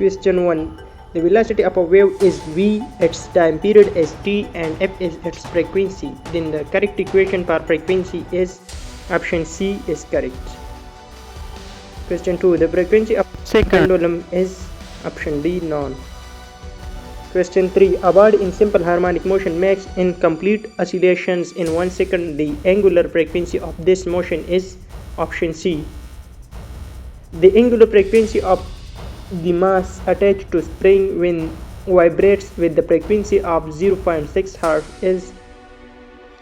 Question 1. The velocity of a wave is v, its time period is t, and f is its frequency. Then the correct equation for frequency is option C is correct. Question 2. The frequency of pendulum is option D known. Question 3. A body in simple harmonic motion makes incomplete oscillations in 1 second. The angular frequency of this motion is option C. The angular frequency of the mass attached to spring when vibrates with the frequency of 0.6 Hz is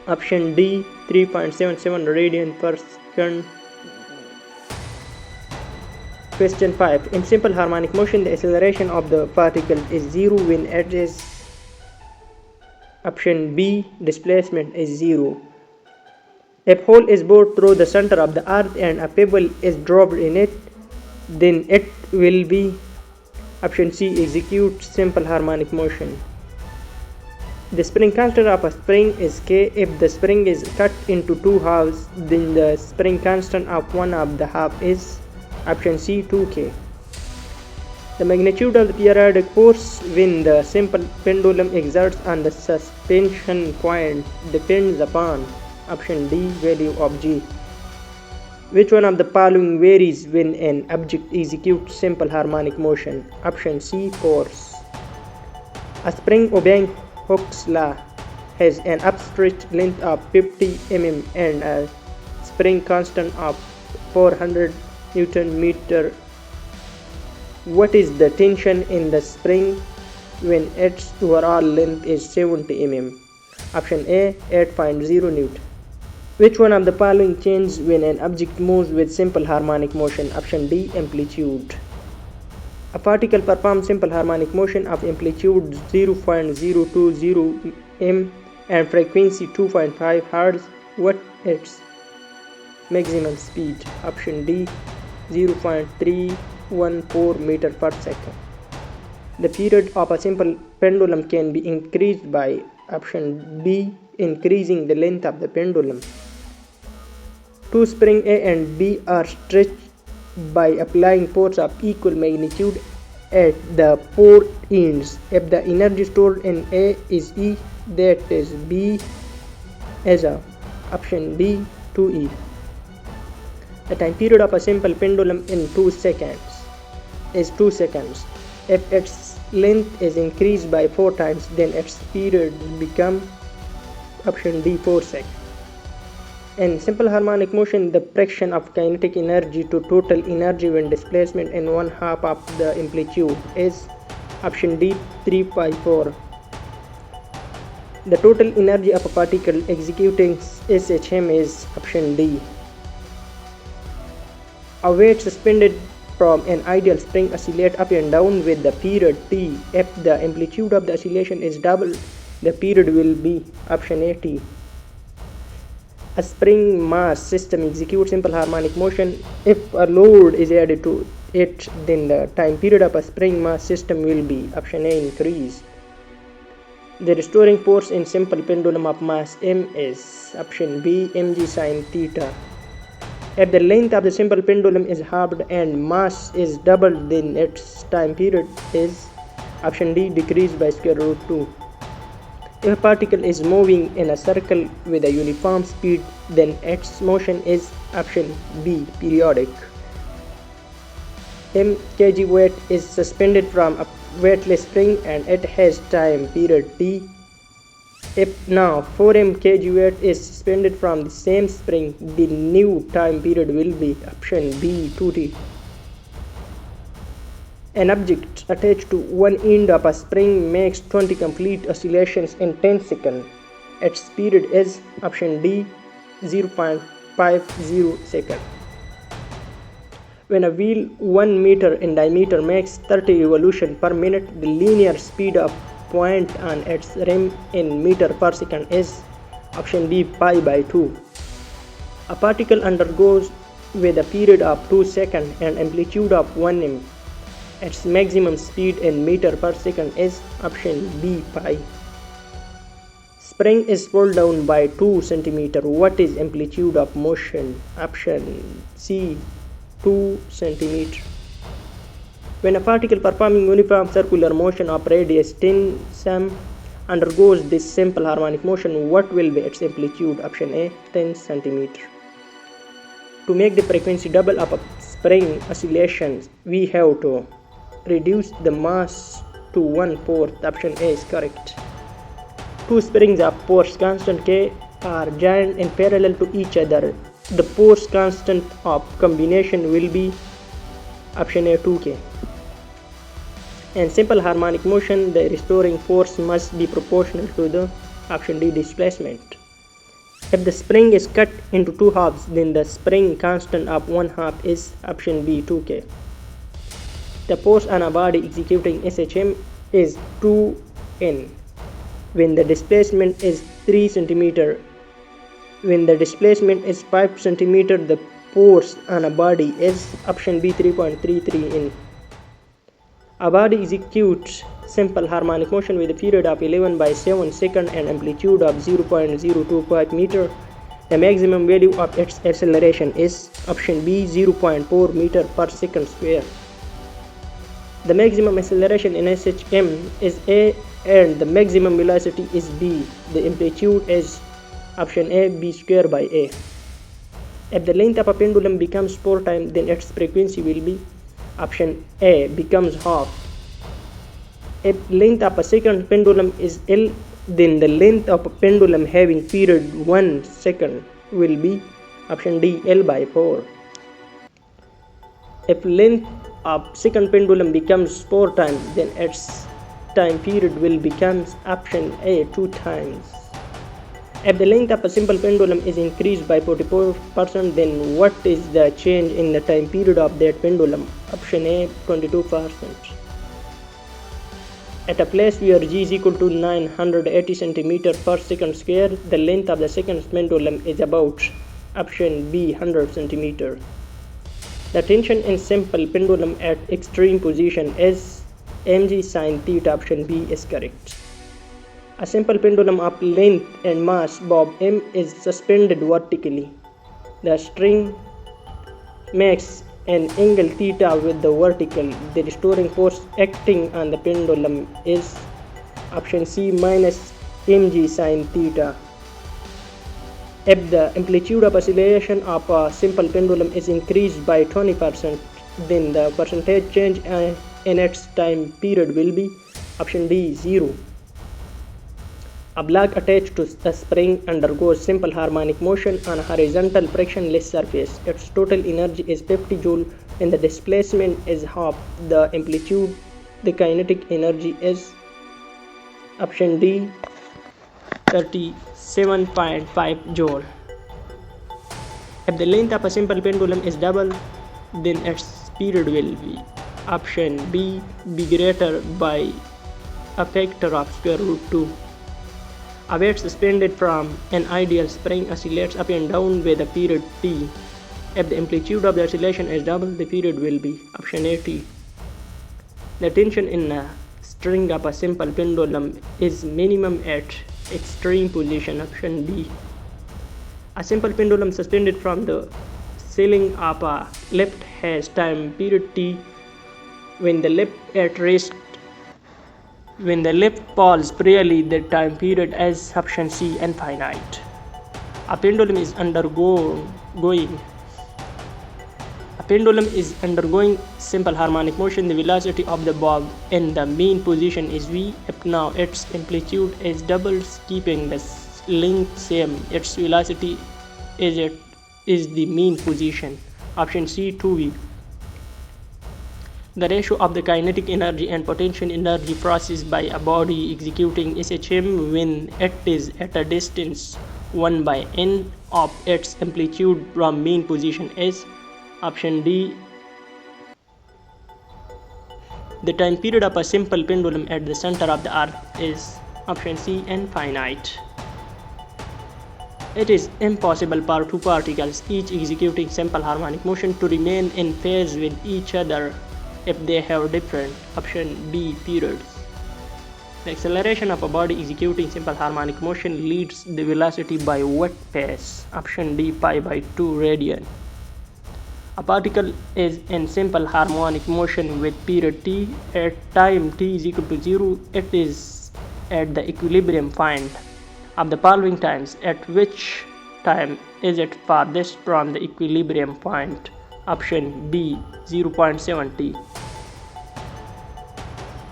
option D 3.77 radian per second. Question 5. In simple harmonic motion, the acceleration of the particle is 0 when it is option B displacement is 0. If a hole is bored through the center of the earth and a pebble is dropped in it, then it will be option C execute simple harmonic motion. The spring constant of a spring is K. If the spring is cut into two halves, then the spring constant of one of the half is option C 2K. The magnitude of the periodic force when the simple pendulum exerts on the suspension point depends upon option D value of G. Which one of the following varies when an object executes simple harmonic motion? Option C force. A spring obeying Hooke's law has an upstretched length of 50 mm and a spring constant of 400 Newton meter. What is the tension in the spring when its overall length is 70 mm? Option A 8.0 Newton. Which one of the following changes when an object moves with simple harmonic motion? Option D amplitude. A particle performs simple harmonic motion of amplitude 0.020 m and frequency 2.5 Hz. What its maximum speed? Option D 0.314 meter per second. The period of a simple pendulum can be increased by option B increasing the length of the pendulum. Two springs A and B are stretched by applying force of equal magnitude at the port ends. If the energy stored in A is E, that is B as a option B 2E. The time period of a simple pendulum in 2 seconds is 2 seconds. If its length is increased by 4 times, then its period becomes option D 4 seconds. In simple harmonic motion, the fraction of kinetic energy to total energy when displacement in one half of the amplitude is option D 3/4. The total energy of a particle executing SHM is option D. A weight suspended from an ideal spring oscillates up and down with the period T. If the amplitude of the oscillation is double, the period will be option A T. A spring mass system executes simple harmonic motion. If a load is added to it, then the time period of a spring mass system will be option A increased. The restoring force in simple pendulum of mass m is option B mg sin theta. If the length of the simple pendulum is halved and mass is doubled, then its time period is option D decreased by square root 2. If a particle is moving in a circle with a uniform speed, then its motion is option B periodic. M kg weight is suspended from a weightless spring and it has time period T. If now 4m kg weight is suspended from the same spring, the new time period will be option B 2T. An object attached to one end of a spring makes 20 complete oscillations in 10 seconds. Its period is option D 0.50 seconds. When a wheel 1 meter in diameter makes 30 revolutions per minute, the linear speed of point on its rim in meter per second is option B pi/2. A particle undergoes with a period of 2 seconds and amplitude of 1 m. Its maximum speed in meter per second is option B pi. Spring is pulled down by 2 cm. What is amplitude of motion? Option C 2 cm. When a particle performing uniform circular motion of radius 10 cm undergoes this simple harmonic motion, what will be its amplitude? Option A, 10 cm. To make the frequency double of a spring oscillations, we have to reduce the mass to 1/4. Option A is correct. Two springs of force constant K are joined in parallel to each other. The force constant of combination will be option A, 2K. In simple harmonic motion, the restoring force must be proportional to the option D, displacement. If the spring is cut into two halves, then the spring constant of one half is option B, 2K. The force on a body executing SHM is 2N. When the displacement is 3 cm, when the displacement is 5 cm, the force on a body is option B, 3.33 N. A body executes simple harmonic motion with a period of 11/7 seconds and amplitude of 0.025 meter. The maximum value of its acceleration is option B, 0.4 meter per second square. The maximum acceleration in SHM is A and the maximum velocity is B. The amplitude is option A, B square by A. If the length of a pendulum becomes 4 times, then its frequency will be option A, becomes half. If length of a second pendulum is L, then the length of a pendulum having period 1 second will be option D, L by 4. If length of second pendulum becomes 4 times, then its time period will become option A, 2 times. If the length of a simple pendulum is increased by 44%, then what is the change in the time period of that pendulum? Option A, 22%. At a place where G is equal to 980 cm per second square, the length of the second pendulum is about option B, 100 cm. The tension in simple pendulum at extreme position is mg sin theta. Option B is correct. A simple pendulum of length and mass bob m is suspended vertically. The string makes an angle theta with the vertical. The restoring force acting on the pendulum is option C, minus mg sin theta. If the amplitude of oscillation of a simple pendulum is increased by 20%, then the percentage change in its time period will be option D, 0. A block attached to a spring undergoes simple harmonic motion on a horizontal frictionless surface. Its total energy is 50 joule and the displacement is half the amplitude. The kinetic energy is option D, 37.5 joule. If the length of a simple pendulum is double, then its period will be option B, be greater by a factor of square root 2. A weight suspended from an ideal spring oscillates up and down with a period T. If the amplitude of the oscillation is double, the period will be option A, T. The tension in a string of a simple pendulum is minimum at extreme position. Option B. A simple pendulum suspended from the ceiling of a lift has time period T. When the lift at rest, when the lift falls freely, the time period is option C, infinite. A pendulum is undergoing simple harmonic motion. The velocity of the bob in the mean position is V. If now its amplitude is doubles, keeping the length same, its velocity is the mean position. Option C, 2V. The ratio of the kinetic energy and potential energy processed by a body executing SHM when it is at a distance 1/n of its amplitude from mean position is option D. The time period of a simple pendulum at the center of the earth is option C, infinite. It is impossible for two particles each executing simple harmonic motion to remain in phase with each other if they have different option B periods. The acceleration of a body executing simple harmonic motion leads the velocity by what pace? Option D, pi by 2 radian. A particle is in simple harmonic motion with period t. At time t is equal to 0, it is at the equilibrium point. Of the following times, at which time is it farthest from the equilibrium point? Option B, 0.7t.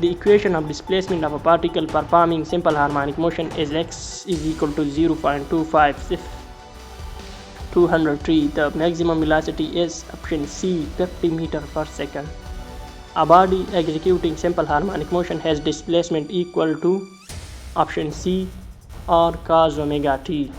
The equation of displacement of a particle performing simple harmonic motion is x is equal to 0.25 if 203. The maximum velocity is option C, 50 meters per second. A body executing simple harmonic motion has displacement equal to option C or cos omega t.